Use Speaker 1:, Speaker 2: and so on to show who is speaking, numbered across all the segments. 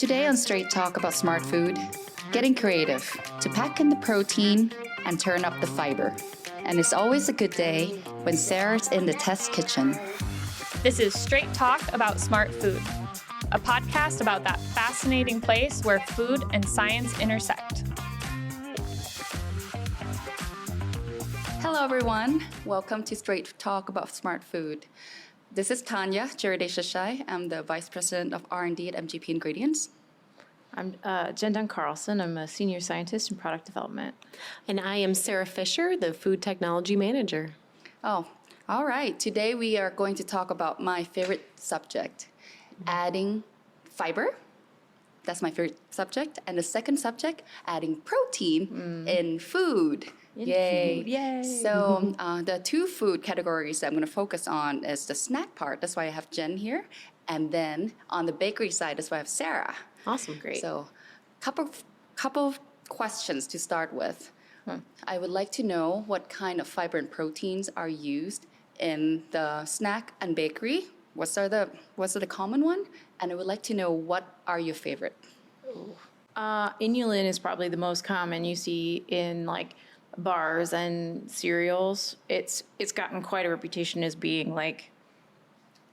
Speaker 1: Today on Straight Talk about smart food, getting creative to pack in the protein and turn up the fiber. And it's always a good day when Sarah's in the test kitchen.
Speaker 2: This is Straight Talk about smart food, a podcast about that fascinating place where food and science intersect.
Speaker 1: Hello, everyone. Welcome to Straight Talk about smart food. This is Tanya Jaradeshashai. I'm the Vice President of R&D at MGP Ingredients.
Speaker 3: I'm Jen Dunn Carlson. I'm a Senior Scientist in Product Development.
Speaker 4: And I am Sarah Fisher, the Food Technology Manager.
Speaker 1: Oh, all right. Today we are going to talk about my favorite subject, adding fiber. That's my favorite subject. And the second subject, adding protein in food. Yay.
Speaker 3: Yay.
Speaker 1: So the two food categories that I'm going to focus on is the snack part. That's why I have Jen here. And then on the bakery side, that's why I have Sarah.
Speaker 4: Awesome, great.
Speaker 1: So couple of questions to start with. I would like to know what kind of fiber and proteins are used in the snack and bakery. What's the common one? And I would like to know what are your favorite.
Speaker 3: Inulin is probably the most common you see in like bars and cereals. It's gotten quite a reputation as being like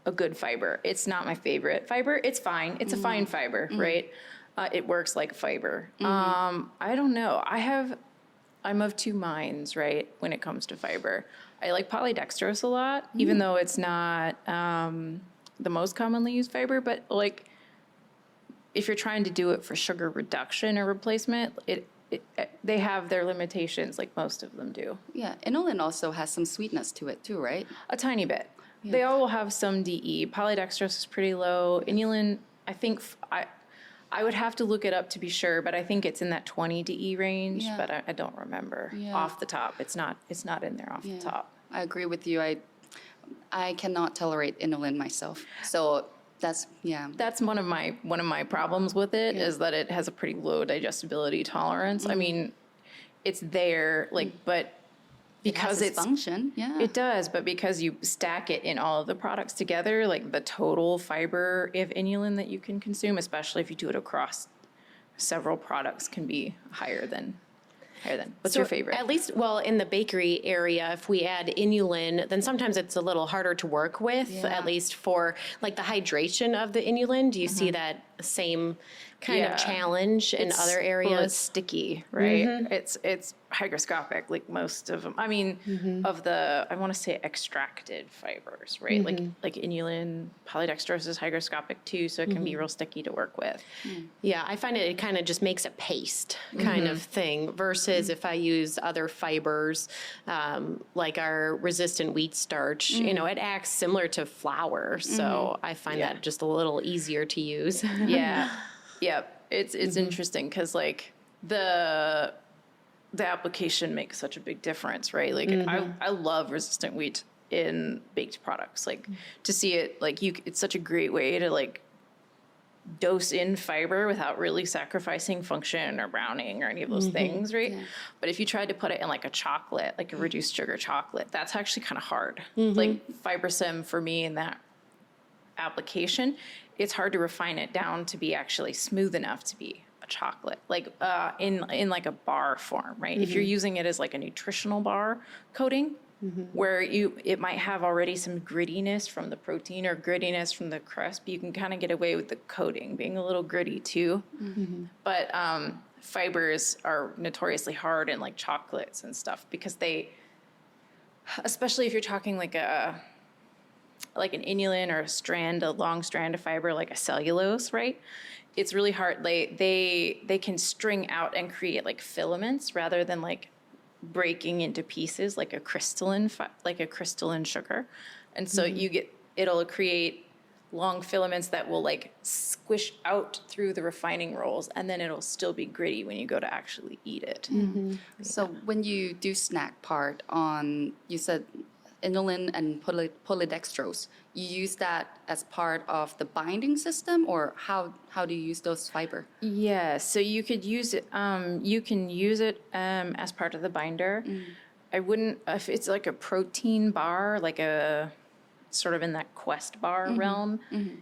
Speaker 3: a good fiber. It's not my favorite fiber. It's fine. It's a fine fiber, right? It works like fiber. I don't know. I'm of two minds, right, when it comes to fiber. I like polydextrose a lot, even though it's not the most commonly used fiber, but like if you're trying to do it for sugar reduction or replacement, they have their limitations like most of them do.
Speaker 1: Yeah, inulin also has some sweetness to it too, right?
Speaker 3: A tiny bit. Yeah. They all will have some DE. Polydextrose is pretty low. Inulin, I think, I would have to look it up to be sure, but I think it's in that 20 DE range, but I don't remember off the top. It's not in there off the top.
Speaker 1: I agree with you. I cannot tolerate inulin myself. So that's
Speaker 3: one of my problems with it is that it has a pretty low digestibility tolerance. I mean, it's there, but because
Speaker 1: it's function,
Speaker 3: it does, but because you stack it in all of the products together, like the total fiber of inulin that you can consume, especially if you do it across several products, can be higher than. What's your favorite?
Speaker 4: At least, in the bakery area, if we add inulin, then sometimes it's a little harder to work with, at least for like the hydration of the inulin. Do you see that same kind of challenge in other areas?
Speaker 3: Well, it's sticky, right? It's hygroscopic, like most of them. I mean, of the, I want to say extracted fibers, right? Like inulin, polydextrose is hygroscopic too, so it can be real sticky to work with.
Speaker 4: Yeah, I find it kind of just makes a paste kind of thing versus if I use other fibers, like our resistant wheat starch, it acts similar to flour. So I find that just a little easier to use.
Speaker 3: Yep. It's interesting because like the application makes such a big difference, right? Like I love resistant wheat in baked products. Like to see it, like it's such a great way to like dose in fiber without really sacrificing function or browning or any of those things, right? Yeah. But if you tried to put it in like a chocolate, like a reduced sugar chocolate, that's actually kind of hard. Like FiberSim for me in that application, it's hard to refine it down to be actually smooth enough to be a chocolate, like in like a bar form, right? If you're using it as like a nutritional bar coating, where it might have already some grittiness from the protein or grittiness from the crust, you can kind of get away with the coating being a little gritty too. But fibers are notoriously hard in like chocolates and stuff because they, especially if you're talking like an inulin or a long strand of fiber, like a cellulose, right? It's really hard. They can string out and create like filaments rather than like breaking into pieces like a crystalline sugar. And so it'll create long filaments that will like squish out through the refining rolls, and then it'll still be gritty when you go to actually eat it.
Speaker 1: So when you do snack part on, you said inulin and polydextrose, you use that as part of the binding system, or how do you use those fiber?
Speaker 3: Yeah, so you could use it. You can use it as part of the binder. I wouldn't if it's like a protein bar, like a sort of in that Quest bar realm.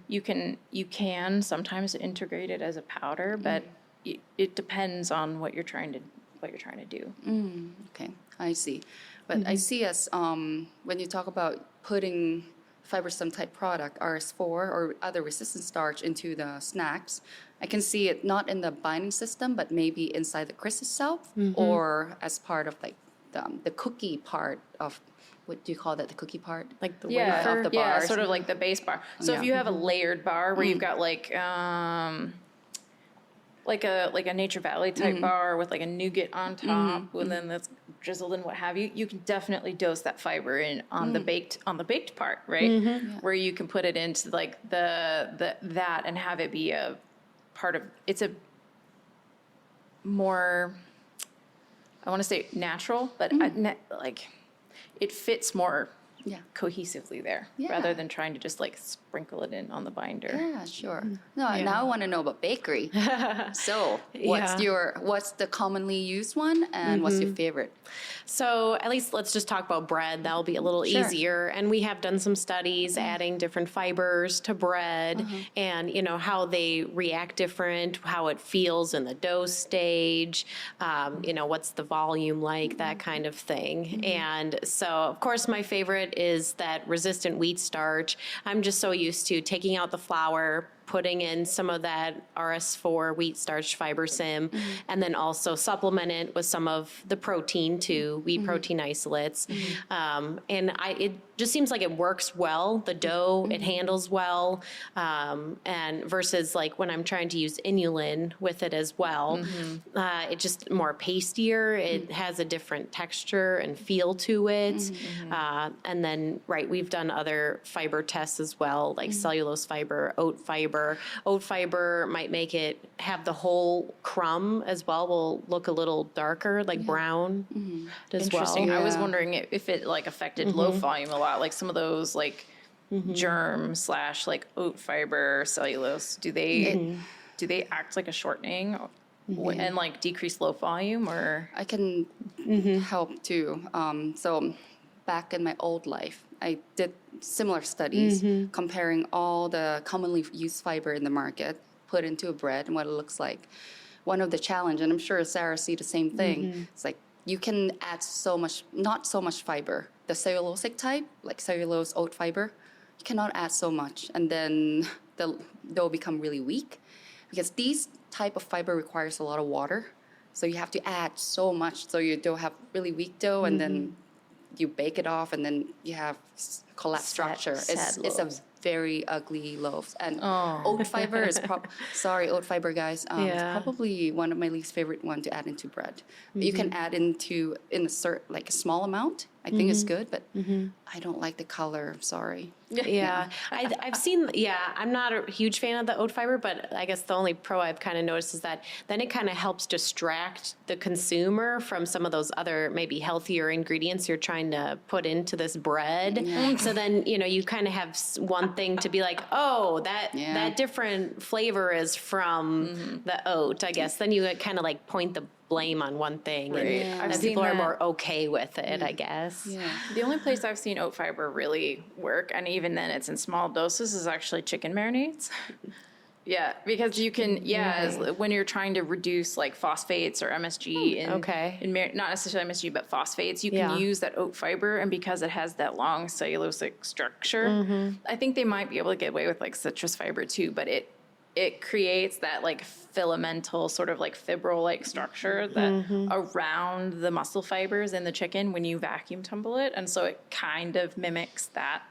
Speaker 3: You can sometimes integrate it as a powder, but it depends on what you're trying to do.
Speaker 1: Okay, I see. But I see as when you talk about putting fibersome type product, RS4 or other resistant starch into the snacks, I can see it not in the binding system, but maybe inside the crisp itself or as part of like the cookie part of, what do you call that, the cookie part?
Speaker 4: Like the
Speaker 3: Yeah,
Speaker 4: wafer.
Speaker 1: of the
Speaker 3: yeah,
Speaker 1: bars.
Speaker 3: sort of like the base bar. So if you have a layered bar where you've got like a Nature Valley type bar with like a nougat on top, and then that's drizzled and what have you, you can definitely dose that fiber in on the baked part, right? Where you can put it into like that and have it be a part of, it's a more, I want to say natural, but like it fits more
Speaker 1: Yeah.
Speaker 3: cohesively there
Speaker 1: Yeah.
Speaker 3: rather than trying to just like sprinkle it in on the binder.
Speaker 1: Yeah, sure. No, now I want to know about bakery. So, what's the commonly used one, and what's your favorite?
Speaker 4: So at least let's just talk about bread. That'll be a little
Speaker 1: Sure.
Speaker 4: easier. And we have done some studies adding different fibers to bread and, you know, how they react different, how it feels in the dough stage, you know, what's the volume like, that kind of thing. And so, of course, my favorite is that resistant wheat starch. I'm just so used to taking out the flour, putting in some of that RS4 wheat starch fiber sim, and then also supplement it with some of the protein too, wheat protein isolates. And it just seems like it works well. The dough, it handles well. And versus like when I'm trying to use inulin with it as well, it just more pastier. It has a different texture and feel to it. And then, right, we've done other fiber tests as well, like cellulose fiber, oat fiber. Oat fiber might make it have the whole crumb as well, will look a little darker, like brown as well.
Speaker 3: Interesting. I was
Speaker 1: Yeah.
Speaker 3: wondering if it like affected low volume a lot, like some of those like germ / like oat fiber cellulose. Do they act like a shortening and like decrease low volume, or?
Speaker 1: I can help too. So back in my old life, I did similar studies comparing all the commonly used fiber in the market, put into a bread and what it looks like. One of the challenge, and I'm sure Sarah see the same thing, it's like you can add so much, not so much fiber. The cellulosic type, like cellulose oat fiber, you cannot add so much. And then the dough become really weak because these type of fiber requires a lot of water. So you have to add so much. So your dough have really weak dough and then you bake it off and then you have collapsed structure.
Speaker 3: sad
Speaker 1: It's a
Speaker 3: loaves.
Speaker 1: very ugly loaf. And oat fiber is sorry, oat fiber guys. It's probably one of my least favorite one to add into bread. You can add in a certain, like a small amount. I think it's good, but I don't like the color. Sorry.
Speaker 4: Yeah, I've seen, I'm not a huge fan of the oat fiber, but I guess the only pro I've kind of noticed is that then it kind of helps distract the consumer from some of those other maybe healthier ingredients you're trying to put into this bread. So then, you know, you kind of have one thing to be like, oh, that different flavor is from the oat, I guess. Then you kind of like point the blame on one thing, and
Speaker 3: I've
Speaker 4: then
Speaker 3: seen
Speaker 4: people are
Speaker 3: that.
Speaker 4: more okay with it, I guess.
Speaker 1: Yeah.
Speaker 3: The only place I've seen oat fiber really work, and even then it's in small doses, is actually chicken marinades. Yeah, because you can, when you're trying to reduce like phosphates or MSG not necessarily MSG, but phosphates, you can use that oat fiber, and because it has that long cellulosic structure, I think they might be able to get away with like citrus fiber too, but it creates that like filamental sort of like fibril-like structure that around the muscle fibers in the chicken when you vacuum tumble it. And so it kind of mimics that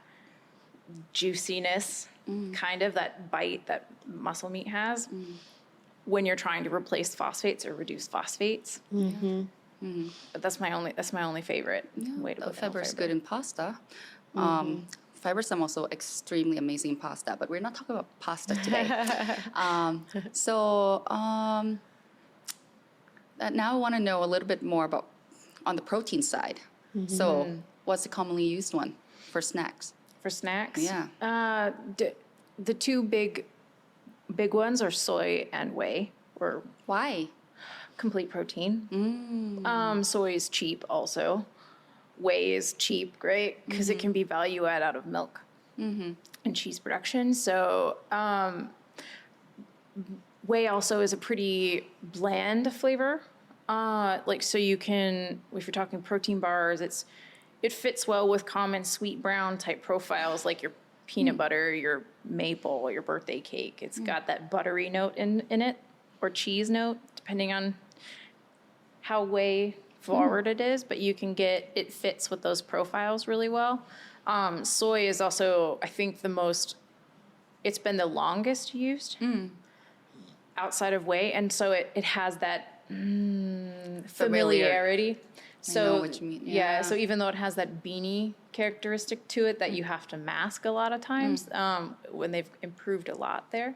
Speaker 3: juiciness, kind of that bite that muscle meat has when you're trying to replace phosphates or reduce phosphates. But that's my only favorite way to put
Speaker 1: Fiber is
Speaker 3: fiber.
Speaker 1: good in pasta. Fibers are also extremely amazing in pasta, but we're not talking about pasta today. Now I want to know a little bit more about on the protein side. So what's the commonly used one for snacks?
Speaker 3: For snacks?
Speaker 1: Yeah.
Speaker 3: The two big ones are soy and whey, or
Speaker 1: Why?
Speaker 3: complete protein. Soy is cheap also. Whey is cheap, great, because it can be value add out of milk. and cheese production. So whey also is a pretty bland flavor. So you can, if you're talking protein bars, it fits well with common sweet brown type profiles like your peanut butter, your maple, your birthday cake. It's got that buttery note in it, or cheese note, depending on how whey forward it is, but it fits with those profiles really well. Soy is also, I think, it's been the longest used outside of whey, and so it has that familiarity. So,
Speaker 1: know what you mean, yeah.
Speaker 3: So even though it has that beanie characteristic to it that you have to mask a lot of times, when they've improved a lot there,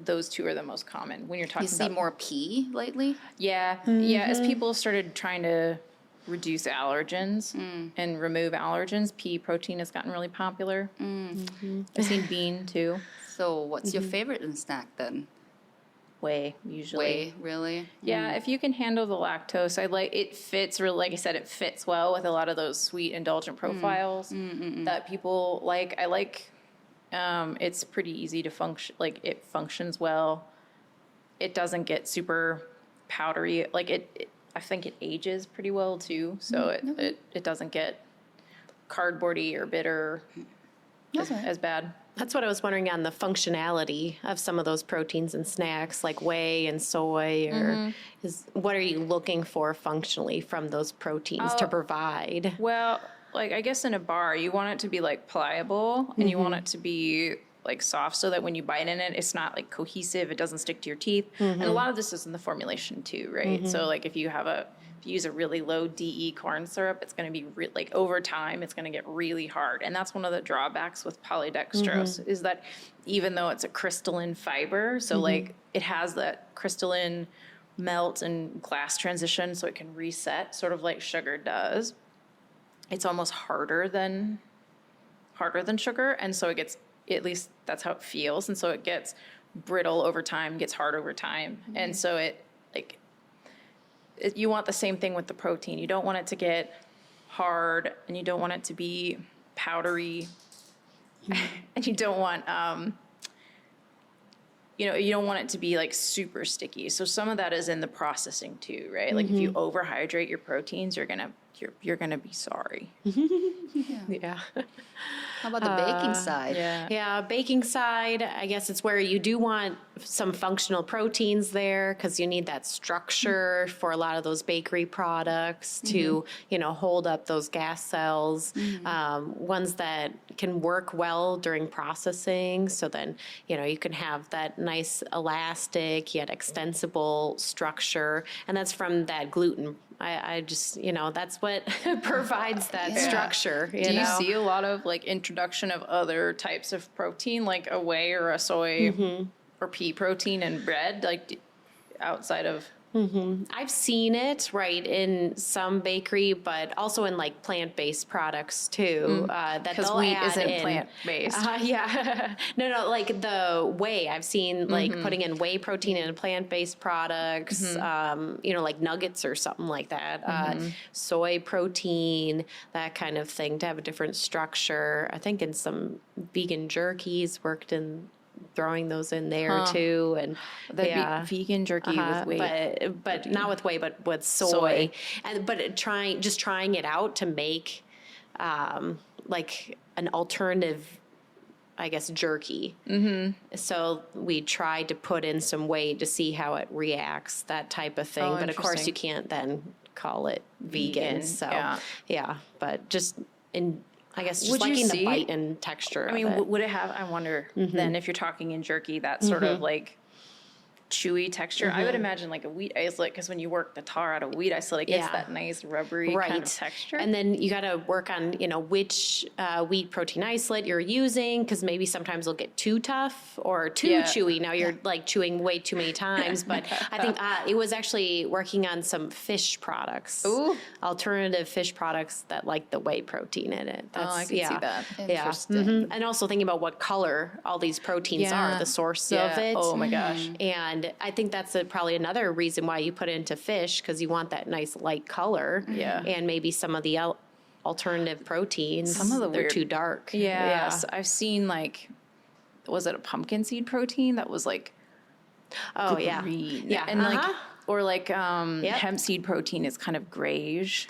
Speaker 3: those two are the most common when you're talking
Speaker 1: You see
Speaker 3: about
Speaker 1: more pea lately?
Speaker 3: Yeah, as people started trying to reduce allergens and remove allergens, pea protein has gotten really popular. I've seen bean too.
Speaker 1: So what's your favorite in snack then?
Speaker 3: Whey, usually.
Speaker 1: Whey, really?
Speaker 3: Yeah, if you can handle the lactose, it fits really, like I said, it fits well with a lot of those sweet indulgent profiles that people like. I like, it's pretty easy to function, like it functions well. It doesn't get super powdery. I think it ages pretty well too. So it doesn't get cardboardy or bitter as bad.
Speaker 4: That's what I was wondering on the functionality of some of those proteins and snacks like whey and soy, or what are you looking for functionally from those proteins to provide?
Speaker 3: Well, I guess in a bar, you want it to be pliable and you want it to be soft so that when you bite in it, it's not cohesive. It doesn't stick to your teeth. And a lot of this is in the formulation too, right? So if you use a really low DE corn syrup, it's going to be over time, it's going to get really hard. And that's one of the drawbacks with polydextrose is that even though it's a crystalline fiber, so it has that crystalline melt and glass transition, so it can reset sort of like sugar does. It's almost harder than sugar. And so it gets, at least that's how it feels. And so it gets brittle over time, gets hard over time. And so you want the same thing with the protein. You don't want it to get hard, and you don't want it to be powdery, and you don't want, you don't want it to be super sticky. So some of that is in the processing too, right? If you overhydrate your proteins, you're gonna be sorry.
Speaker 4: Yeah.
Speaker 1: How about the baking side?
Speaker 4: Yeah, baking side, I guess it's where you do want some functional proteins there because you need that structure for a lot of those bakery products to, hold up those gas cells, ones that can work well during processing. So then, you can have that nice elastic yet extensible structure. And that's from that gluten. I just, that's what provides that structure.
Speaker 3: Do you see a lot of introduction of other types of protein, like a whey or a soy or pea protein in bread, outside of?
Speaker 4: I've seen it, right, in some bakery, but also in plant-based products too.
Speaker 3: Because wheat isn't plant-based.
Speaker 4: No, the whey. I've seen putting in whey protein in plant-based products, like nuggets or something like that. Soy protein, that kind of thing, to have a different structure. I think in some vegan jerkies worked in throwing those in there too, and
Speaker 3: vegan jerky with whey,
Speaker 4: but not with whey, but with soy. And trying it out to make an alternative, I guess, jerky. So we tried to put in some whey to see how it reacts, that type of thing. But of course, you can't then call it vegan. So but just in. I guess just liking the bite and texture.
Speaker 3: I mean, would it have? I wonder. Then, if you're talking in jerky, that sort of chewy texture. I would imagine a wheat isolate, because when you work the tar out of wheat isolate, it gets that nice rubbery kind of texture.
Speaker 4: And then you got to work on, which wheat protein isolate you're using, because maybe sometimes it'll get too tough or too chewy. Now you're chewing way too many times. But I think it was actually working on some fish products, alternative fish products that the whey protein in it.
Speaker 3: I can see that.
Speaker 1: Interesting.
Speaker 4: And also thinking about what color all these proteins are, the source of it.
Speaker 3: Oh my gosh.
Speaker 4: And I think that's probably another reason why you put it into fish, because you want that nice light color.
Speaker 3: Yeah.
Speaker 4: And maybe some of the alternative proteins.
Speaker 3: Some of the
Speaker 4: they're
Speaker 3: weird-
Speaker 4: too dark.
Speaker 3: Yes, I've seen like, was it a pumpkin seed protein that was like
Speaker 4: Oh yeah.
Speaker 3: green?
Speaker 4: Yeah.
Speaker 3: And like,
Speaker 4: Uh-huh.
Speaker 3: or like hemp seed protein is kind of grayish,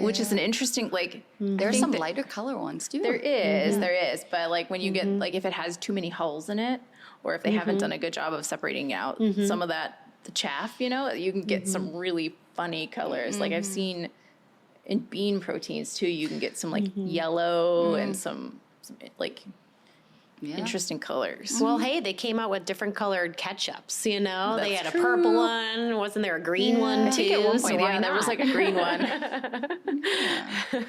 Speaker 3: which is an interesting like.
Speaker 1: There's
Speaker 3: think
Speaker 1: some
Speaker 3: that-
Speaker 1: lighter color ones too.
Speaker 3: There is, but like when you get like if it has too many hulls in it, or if they haven't done a good job of separating out some of the chaff, you know, you can get some really funny colors. Like I've seen in bean proteins too, you can get some like yellow and some like
Speaker 1: Yeah.
Speaker 3: interesting colors.
Speaker 4: Well, hey, they came out with different colored ketchups. You know, they
Speaker 3: That's
Speaker 4: had a purple one. Wasn't there a green one
Speaker 3: I
Speaker 4: too?
Speaker 3: think at one
Speaker 4: So
Speaker 3: point,
Speaker 4: why
Speaker 3: there was
Speaker 4: not?
Speaker 3: like a green one.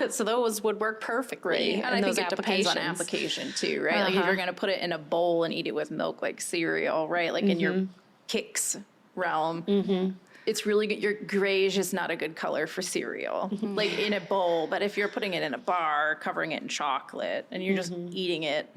Speaker 4: So those would work perfectly.
Speaker 3: And I
Speaker 4: in
Speaker 3: think
Speaker 4: those
Speaker 3: it depends on
Speaker 4: applications.
Speaker 3: application too, right? Like if you're going to put it in a bowl and eat it with milk like cereal, right? Like in your Kix realm, it's really good. Your grayish is not a good color for cereal, like in a bowl. But if you're putting it in a bar, covering it in chocolate, and you're just eating it,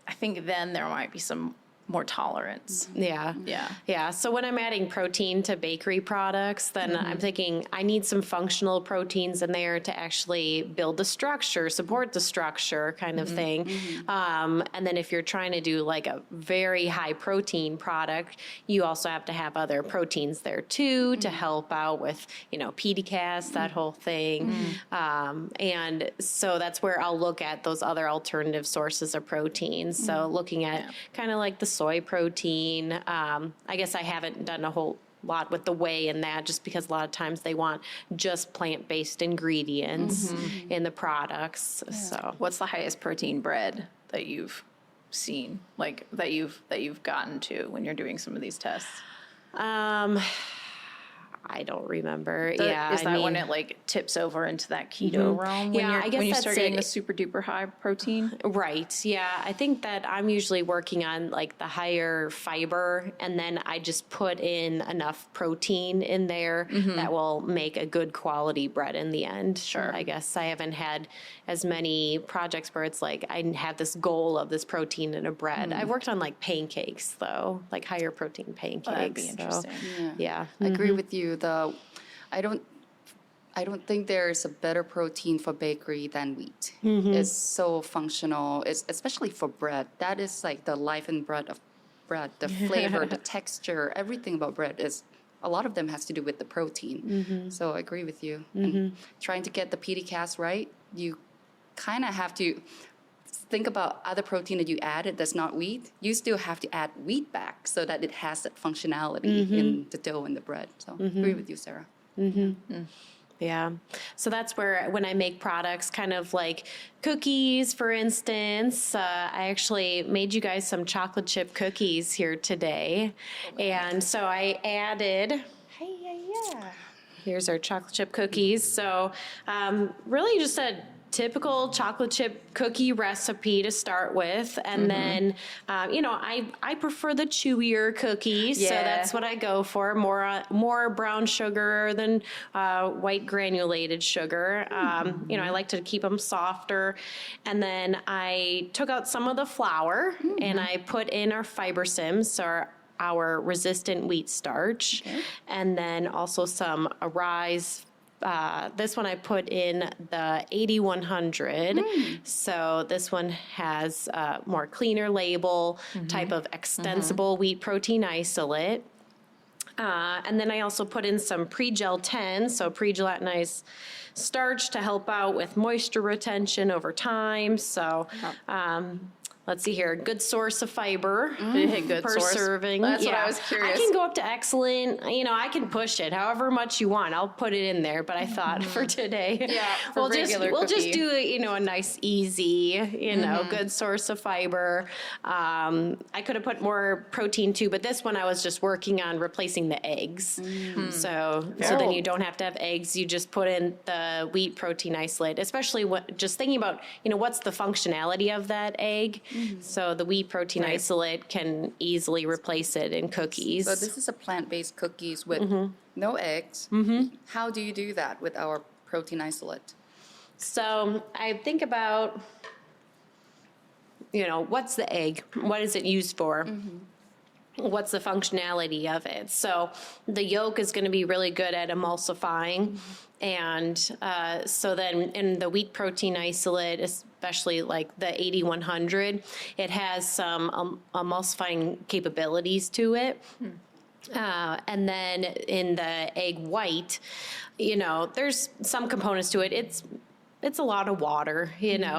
Speaker 3: I think then there might be some more tolerance.
Speaker 4: Yeah.
Speaker 3: Yeah.
Speaker 4: Yeah. So when I'm adding protein to bakery products, then I'm thinking I need some functional proteins in there to actually build the structure, support the structure kind of thing. And then if you're trying to do like a very high protein product, you also have to have other proteins there too to help out with, you know, PDCAS, that whole thing. And so that's where I'll look at those other alternative sources of proteins. So looking at kind of like the soy protein. I guess I haven't done a whole lot with the whey in that just because a lot of times they want just plant-based ingredients in the products. So
Speaker 3: What's the highest protein bread that you've seen, like that you've gotten to when you're doing some of these tests?
Speaker 4: I don't remember.
Speaker 3: Is
Speaker 4: I
Speaker 3: that when
Speaker 4: mean-
Speaker 3: it like tips over into that keto realm? When
Speaker 4: Yeah, I guess
Speaker 3: when you
Speaker 4: that's
Speaker 3: start getting
Speaker 4: it.
Speaker 3: the super duper high protein.
Speaker 4: Right. Yeah. I think that I'm usually working on like the higher fiber, and then I just put in enough protein in there that will make a good quality bread in the end.
Speaker 3: Sure.
Speaker 4: I guess I haven't had as many projects where it's like I have this goal of this protein in a bread. I've worked on like pancakes though, like higher protein pancakes.
Speaker 3: that'd be
Speaker 4: so,
Speaker 3: interesting.
Speaker 4: yeah.
Speaker 1: I agree with you. I don't think there's a better protein for bakery than wheat. It's so functional. It's especially for bread. That is like the life and bread of bread. The flavor, the texture, everything about bread is. A lot of them has to do with the protein. So I agree with you. And trying to get the PDCAS right, you kind of have to think about other protein that you added that's not wheat. You still have to add wheat back so that it has that functionality in the dough and the bread. So agree with you, Sarah.
Speaker 4: Yeah. So that's where when I make products, kind of like cookies, for instance, I actually made you guys some chocolate chip cookies here today. And so I added, here's our chocolate chip cookies. So really just a typical chocolate chip cookie recipe to start with. And then, I prefer the chewier cookies. So
Speaker 3: Yeah.
Speaker 4: that's what I go for. More brown sugar than white granulated sugar. I like to keep them softer. And then I took out some of the flour and I put in our fiber sims, so our resistant wheat starch, and then also some Arise. This one I put in the 8100. So this one has a more cleaner label, type of extensible wheat protein isolate. And then I also put in some pre-gel 10, so pre-gelatinized starch to help out with moisture retention over time. So let's see here, good source of fiber
Speaker 3: Good
Speaker 4: per
Speaker 3: source.
Speaker 4: serving.
Speaker 3: That's what I was curious.
Speaker 4: I can go up to excellent. I can push it however much you want. I'll put it in there. But I thought for today,
Speaker 3: for regular
Speaker 4: we'll just
Speaker 3: cookie.
Speaker 4: do a nice, easy, good source of fiber. I could have put more protein too, but this one I was just working on replacing the eggs. So then you don't have to have eggs. You just put in the wheat protein isolate, especially just thinking about, what's the functionality of that egg. So the wheat protein isolate can easily replace it in cookies.
Speaker 1: So this is a plant-based cookies with no eggs. How do you do that with our protein isolate?
Speaker 4: So I think about, what's the egg? What is it used for? what's the functionality of it. So the yolk is going to be really good at emulsifying. And so then in the wheat protein isolate, especially like the 8100, it has some emulsifying capabilities to it. And then in the egg white, there's some components to it. It's a lot of water,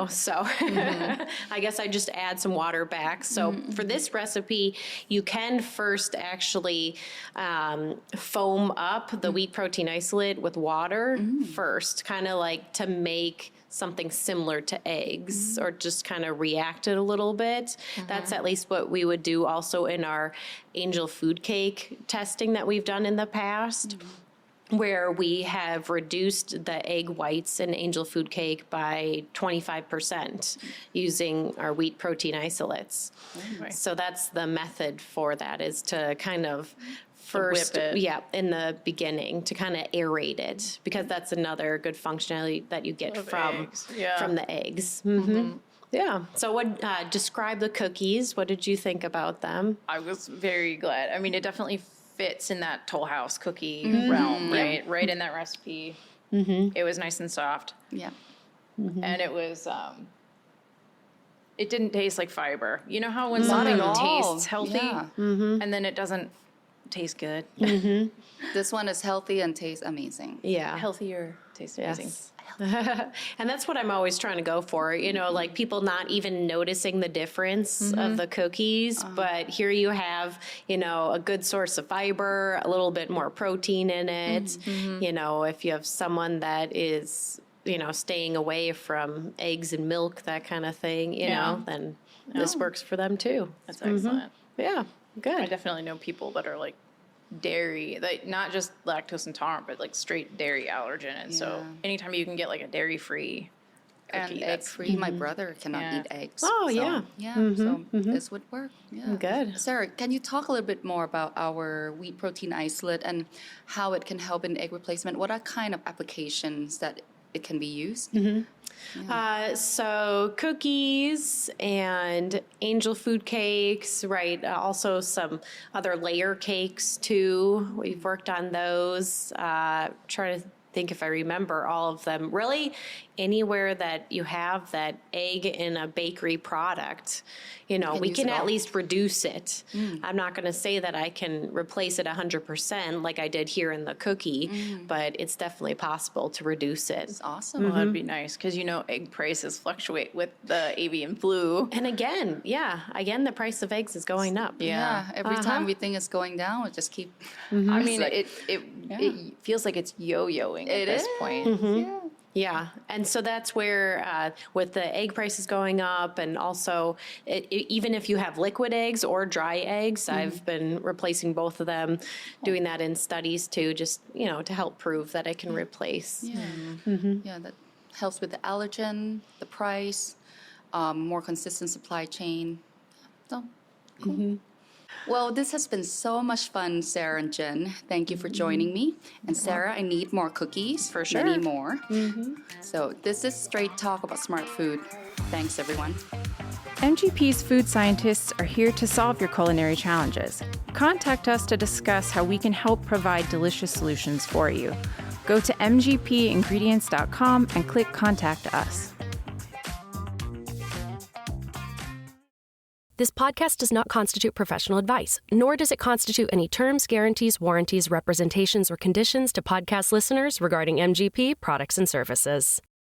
Speaker 4: so I guess I just add some water back. So for this recipe, you can first actually foam up the wheat protein isolate with water first, kind of like to make something similar to eggs or just kind of react it a little bit. That's at least what we would do also in our angel food cake testing that we've done in the past. Where we have reduced the egg whites in angel food cake by 25% using our wheat protein isolates. So that's the method for that, is to kind of first, in the beginning, to kind of aerate it, because that's another good functionality that you get from the eggs. Yeah. So what, describe the cookies. What did you think about them?
Speaker 3: I was very glad. I mean, it definitely fits in that Toll House cookie realm, right? Right in that recipe. It was nice and soft.
Speaker 1: Yeah.
Speaker 3: And it was, it didn't taste like fiber. You know how when something tastes healthy and then it doesn't taste good?
Speaker 1: This one is healthy and tastes amazing.
Speaker 4: Yeah.
Speaker 3: Healthier, tastes amazing.
Speaker 4: And that's what I'm always trying to go for, like people not even noticing the difference of the cookies, but here you have, a good source of fiber, a little bit more protein in it. If you have someone that is, staying away from eggs and milk, that kind of thing, then this works for them too.
Speaker 3: That's excellent.
Speaker 4: Yeah, good.
Speaker 3: I definitely know people that are like dairy, like not just lactose intolerant, but like straight dairy allergen. And so anytime you can get like a dairy-free cookie,
Speaker 1: And egg-free. My brother cannot eat eggs.
Speaker 4: Oh,
Speaker 1: so,
Speaker 4: yeah.
Speaker 1: Yeah, so this would work. Yeah.
Speaker 4: Good.
Speaker 1: Sarah, can you talk a little bit more about our wheat protein isolate and how it can help in egg replacement? What are kind of applications that it can be used?
Speaker 4: So cookies and angel food cakes, right? Also some other layer cakes too. We've worked on those. Trying to think if I remember all of them. Really, anywhere that you have that egg in a bakery product, we
Speaker 1: use
Speaker 4: can
Speaker 1: it
Speaker 4: at
Speaker 1: all.
Speaker 4: least reduce it. I'm not going to say that I can replace it 100% like I did here in the cookie, but it's definitely possible to reduce it.
Speaker 1: It's awesome.
Speaker 3: Well, that'd be nice because egg prices fluctuate with the avian flu.
Speaker 4: And again, the price of eggs is going up.
Speaker 1: Yeah, every time we think it's going down, we just keep.
Speaker 3: I mean, it feels like it's yo-yoing at this point.
Speaker 4: Yeah, and so that's where with the egg prices going up, and also even if you have liquid eggs or dry eggs, I've been replacing both of them, doing that in studies too, just to help prove that I can replace.
Speaker 1: Yeah, that helps with the allergen, the price, more consistent supply chain. So, cool. Well, this has been so much fun, Sarah and Jen. Thank you for joining me. And Sarah, I need more cookies.
Speaker 4: For sure.
Speaker 1: Many more. So this is Straight Talk about smart food. Thanks, everyone.
Speaker 2: MGP's food scientists are here to solve your culinary challenges. Contact us to discuss how we can help provide delicious solutions for you. Go to mgpingredients.com and click Contact Us.
Speaker 5: This podcast does not constitute professional advice, nor does it constitute any terms, guarantees, warranties, representations, or conditions to podcast listeners regarding MGP products and services.